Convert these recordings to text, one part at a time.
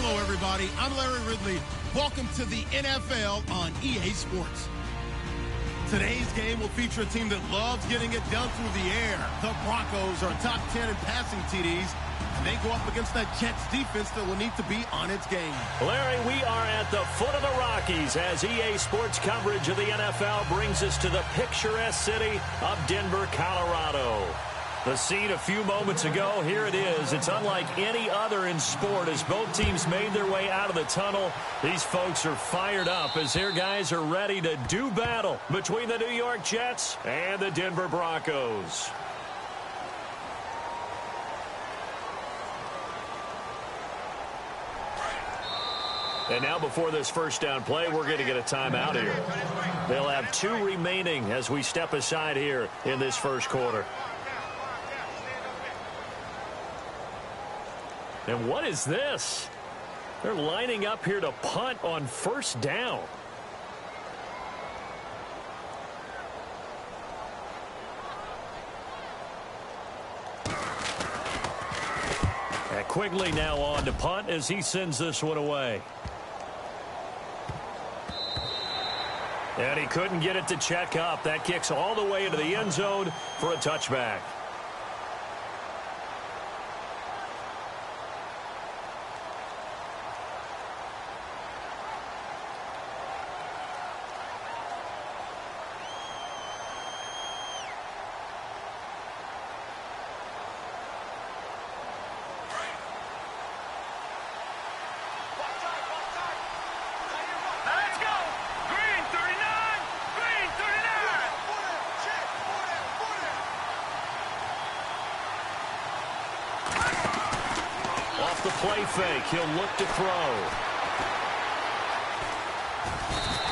Hello, everybody. I'm Larry Ridley. Welcome to the NFL on EA Sports. Today's game will feature a team that loves getting it done through the air. The Broncos are top 10 in passing TDs, and they go up against that Jets defense that will need to be on its game. Larry, we are at the foot of the Rockies as EA Sports coverage of the NFL brings us to the picturesque city of Denver, Colorado. The scene a few moments ago, here it is. It's unlike any other in sport as both teams made their way out of the tunnel. These folks are fired up as their guys are ready to do battle between the New York Jets and the Denver Broncos. And now before this first down play, we're going to get a timeout here. They'll have 2 remaining as we step aside here in this first quarter. And what is this? They're lining up here to punt on first down. And Quigley now on to punt as he sends this one away. And he couldn't get it to check up. That kicks all the way into the end zone for a touchback. The play fake. He'll look to throw.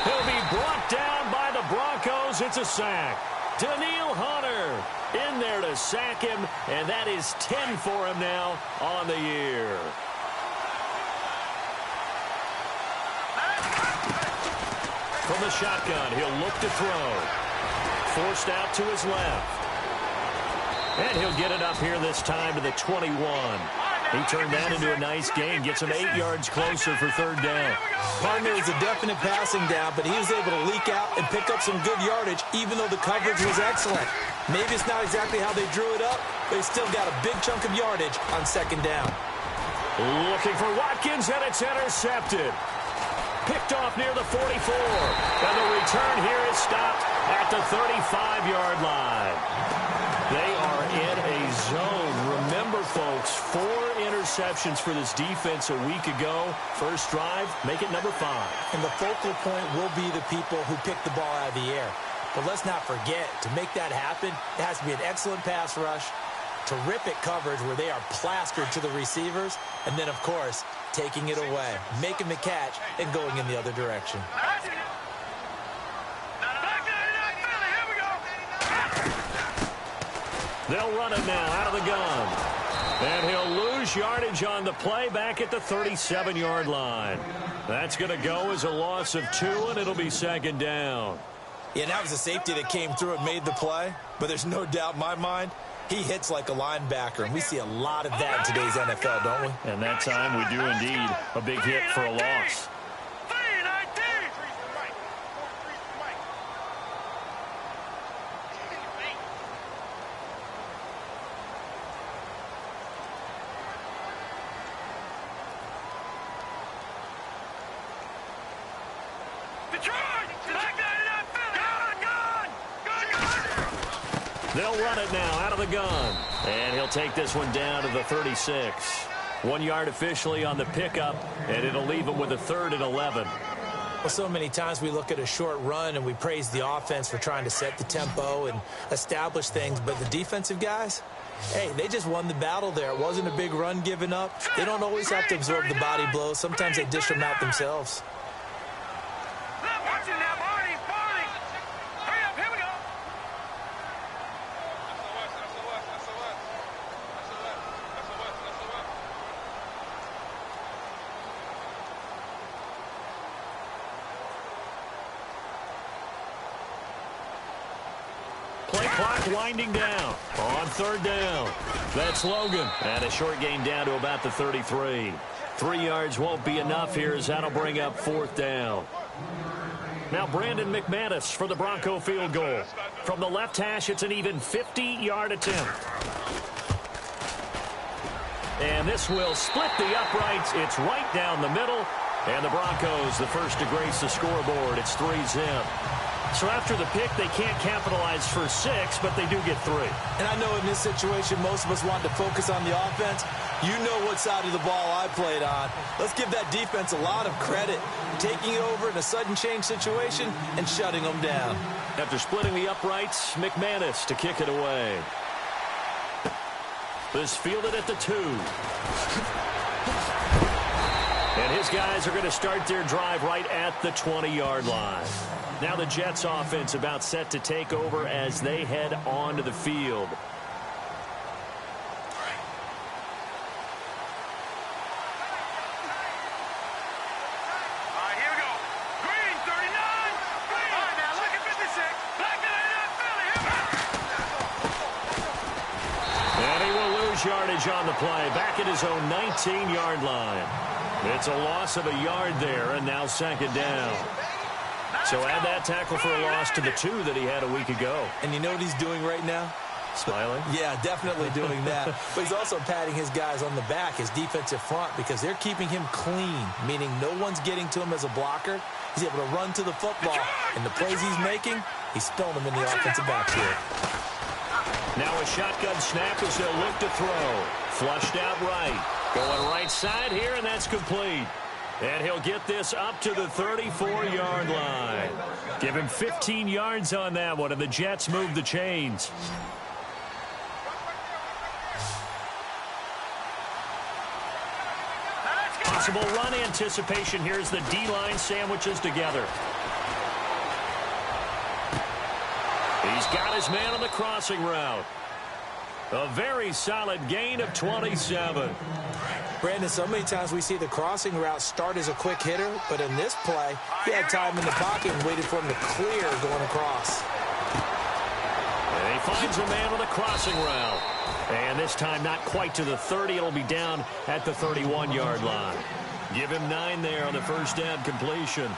He'll be brought down by the Broncos. It's a sack. Daniil Hunter in there to sack him, and that is 10 for him now on the year. From the shotgun, he'll look to throw. Forced out to his left. And he'll get it up here this time to the 21. He turned that into a nice gain, gets him 8 yards closer for third down. Partner is a definite passing down, but he was able to leak out and pick up some good yardage, even though the coverage was excellent. Maybe it's not exactly how they drew it up, but he still got a big chunk of yardage on second down. Looking for Watkins, and it's intercepted. Picked off near the 44. And the return here is stopped at the 35-yard line. They are in a zone. Remember, folks, 4 interceptions for this defense a week ago. First drive, make it number 5. And the focal point will be the people who pick the ball out of the air. But let's not forget, to make that happen, it has to be an excellent pass rush, terrific coverage where they are plastered to the receivers, and then, of course, taking it away, making the catch, and going in the other direction. They'll run it now out of the gun. And he'll lose yardage on the play back at the 37-yard line. That's going to go as a loss of 2, and it'll be second down. Yeah, that was a safety that came through and made the play. But there's no doubt in my mind, he hits like a linebacker. And we see a lot of that in today's NFL, don't we? And that time we do indeed. A big hit for a loss. They'll run it now out of the gun. And he'll take this one down to the 36. 1 yard officially on the pickup, and it'll leave him with a 3rd and 11. Well, so many times we look at a short run and we praise the offense for trying to set the tempo and establish things. But the defensive guys, hey, they just won the battle there. It wasn't a big run given up. They don't always have to absorb the body blows. Sometimes they dish them out themselves. Play clock winding down on third down. That's Logan. And a short gain down to about the 33. 3 yards won't be enough here as that'll bring up fourth down. Now Brandon McManus for the Bronco field goal. From the left hash, it's an even 50-yard attempt. And this will split the uprights. It's right down the middle. And the Broncos, the first to grace the scoreboard. It's 3-zip. So after the pick, they can't capitalize for 6, but they do get 3. And I know in this situation, most of us want to focus on the offense. You know what side of the ball I played on. Let's give that defense a lot of credit. Taking it over in a sudden change situation and shutting them down. After splitting the uprights, McManus to kick it away. This fielded at the 2. And his guys are going to start their drive right at the 20-yard line. Now the Jets offense about set to take over as they head onto the field. Yardage on the play, back at his own 19-yard line. It's a loss of a yard there, and now second down. So add that tackle for a loss to the 2 that he had a week ago. And you know what he's doing right now? Smiling? Yeah, definitely doing that. But he's also patting his guys on the back, his defensive front, because they're keeping him clean, meaning no one's getting to him as a blocker. He's able to run to the football, and the plays he's making, he's spilling them in the offensive backfield. Now a shotgun snap as they'll look to throw. Flushed out right. Going right side here, and that's complete. And he'll get this up to the 34-yard line. Give him 15 yards on that one, and the Jets move the chains. Possible run anticipation. Here's the D-line sandwiches together. He's got his man on the crossing route. A very solid gain of 27. Brandon, so many times we see the crossing route start as a quick hitter, but in this play, he had time in the pocket and waited for him to clear going across. And he finds a man on the crossing route. And this time not quite to the 30. It'll be down at the 31-yard line. Give him 9 there on the first down completion.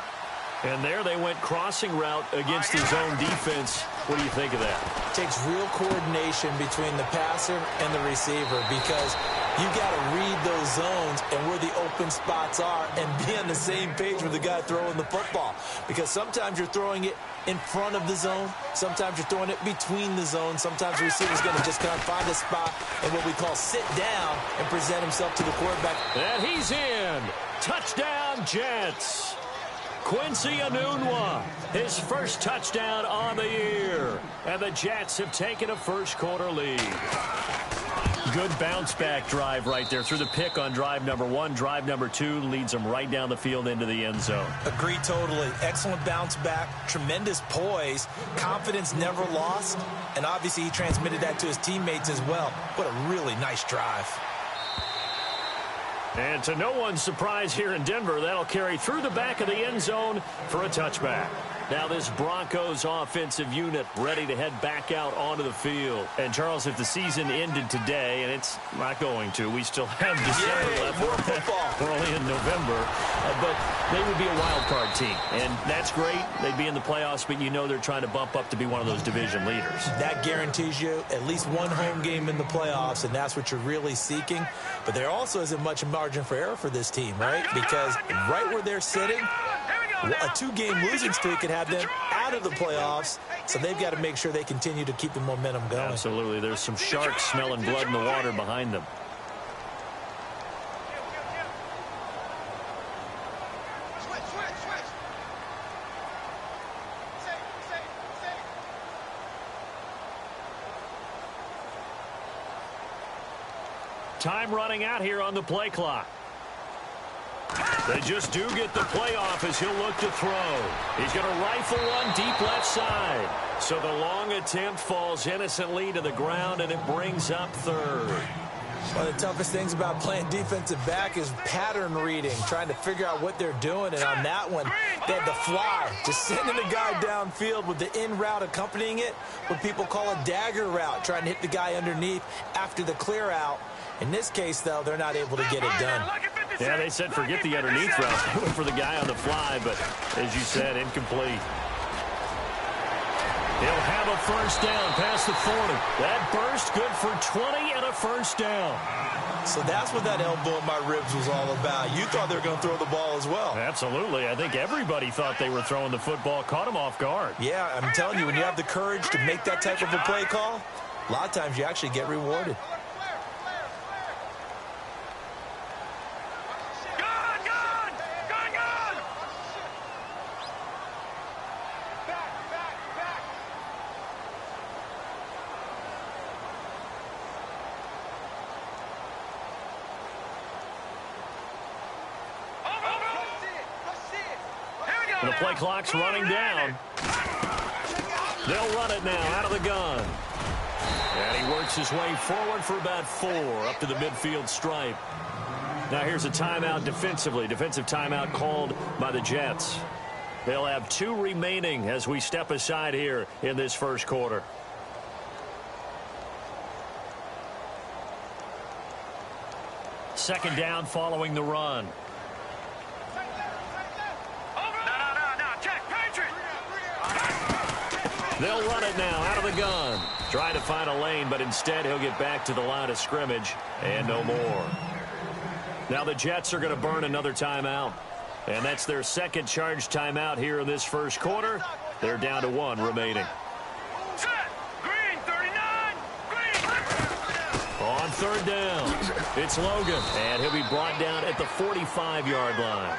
And there they went crossing route against his own defense. What do you think of that? It takes real coordination between the passer and the receiver because you got to read those zones and where the open spots are and be on the same page with the guy throwing the football. Because sometimes you're throwing it in front of the zone. Sometimes you're throwing it between the zones. Sometimes the receiver's going to just kind of find a spot and what we call sit down and present himself to the quarterback. And he's in. Touchdown, Jets. Quincy Enunwa, his first touchdown on the year. And the Jets have taken a first-quarter lead. Good bounce-back drive right there. Through the pick on drive number 1. Drive number 2 leads them right down the field into the end zone. Agree totally. Excellent bounce-back. Tremendous poise. Confidence never lost. And obviously he transmitted that to his teammates as well. What a really nice drive. And to no one's surprise here in Denver, that'll carry through the back of the end zone for a touchback. Now this Broncos offensive unit ready to head back out onto the field. And Charles, if the season ended today, and it's not going to, we still have December left. More football. We're only in November. But they would be a wild card team. And that's great. They'd be in the playoffs, but you know they're trying to bump up to be one of those division leaders. That guarantees you at least one home game in the playoffs, and that's what you're really seeking. But there also isn't much margin for error for this team, right? Because right where they're sitting, a 2-game losing streak could have them out of the playoffs, so they've got to make sure they continue to keep the momentum going. Absolutely. There's some sharks smelling blood in the water behind them. Time running out here on the play clock. They just do get the play off as he'll look to throw. He's going to rifle one deep left side. So the long attempt falls innocently to the ground, and it brings up third. One of the toughest things about playing defensive back is pattern reading, trying to figure out what they're doing. And on that one, they had the fly, just sending the guy downfield with the in route accompanying it, what people call a dagger route, trying to hit the guy underneath after the clear out. In this case, though, they're not able to get it done. Yeah, they said forget the underneath route. Went for the guy on the fly, but as you said, incomplete. He'll have a first down past the 40. That burst good for 20 and a first down. So that's what that elbow in my ribs was all about. You thought they were going to throw the ball as well. Absolutely. I think everybody thought they were throwing the football, caught him off guard. Yeah, I'm telling you, when you have the courage to make that type of a play call, a lot of times you actually get rewarded. The play clock's running down. They'll run it now out of the gun. And he works his way forward for about 4 up to the midfield stripe. Now here's a timeout defensively. Defensive timeout called by the Jets. They'll have 2 remaining as we step aside here in this first quarter. Second down following the run. They'll run it now out of the gun. Trying to find a lane, but instead he'll get back to the line of scrimmage and no more. Now the Jets are going to burn another timeout. And that's their second charged timeout here in this first quarter. They're down to 1 remaining. On third down, it's Logan. And he'll be brought down at the 45-yard line.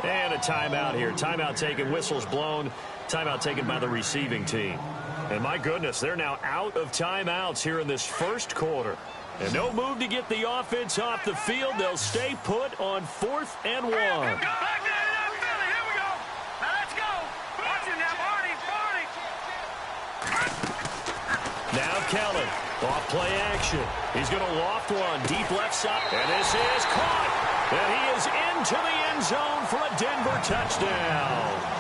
And a timeout here. Timeout taken, whistles blown. Timeout taken by the receiving team. And my goodness, they're now out of timeouts here in this first quarter. And no move to get the offense off the field. They'll stay put on 4th and 1. Now Kellen, off play action. He's going to loft one, deep left side. And this is caught. And he is into the end zone for a Denver touchdown.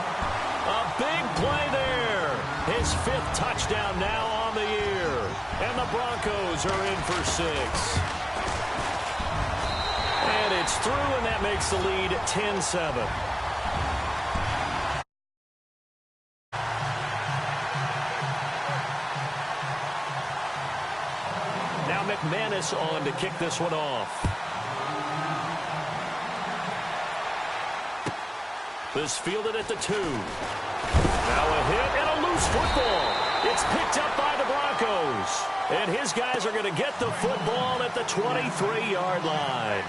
A big play there. His 5th touchdown now on the year. And the Broncos are in for 6. And it's through, and that makes the lead 10-7. Now McManus on to kick this one off. This fielded at the 2. Now a hit and a loose football. It's picked up by the Broncos. And his guys are going to get the football at the 23-yard line.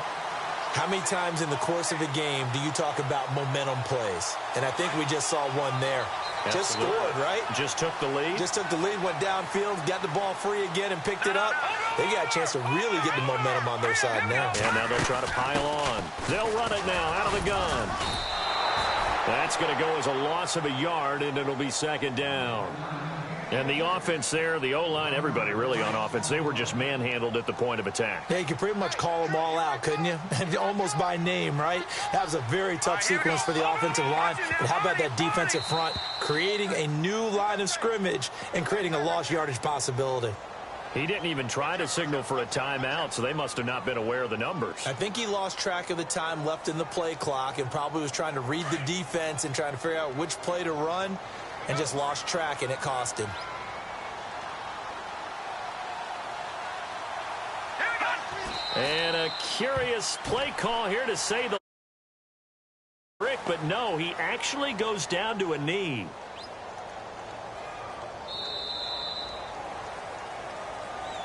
How many times in the course of a game do you talk about momentum plays? And I think we just saw one there. Absolutely. Just scored, right? Just took the lead. Just took the lead, went downfield, got the ball free again and picked it up. They got a chance to really get the momentum on their side now. And now they'll try to pile on. They'll run it now out of the gun. That's going to go as a loss of a yard, and it'll be second down. And the offense there, the O-line, everybody really on offense, they were just manhandled at the point of attack. Yeah, you could pretty much call them all out, couldn't you? Almost by name, right? That was a very tough sequence for the offensive line. But how about that defensive front creating a new line of scrimmage and creating a lost yardage possibility? He didn't even try to signal for a timeout, so they must have not been aware of the numbers. I think he lost track of the time left in the play clock and probably was trying to read the defense and trying to figure out which play to run and just lost track, and it cost him. And a curious play call here to say the trick, but no, he actually goes down to a knee.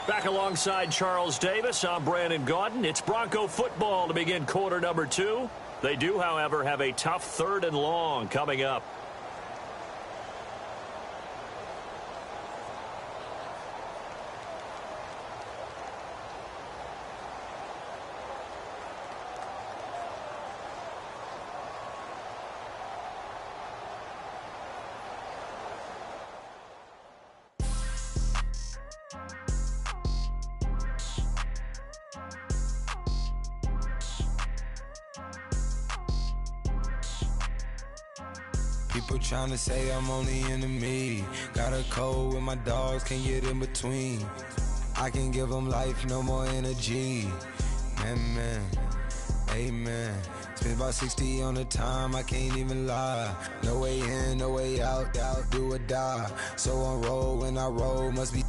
Back alongside Charles Davis, I'm Brandon Gaudin. It's Bronco football to begin quarter number 2. They do, however, have a tough 3rd and long coming up. People trying to say I'm only enemy. Got a cold with my dogs, can't get in between. I can give them life, no more energy. Amen, amen. Spent about 60 on the time, I can't even lie. No way in, no way out, do or die. So on roll when I roll, must be.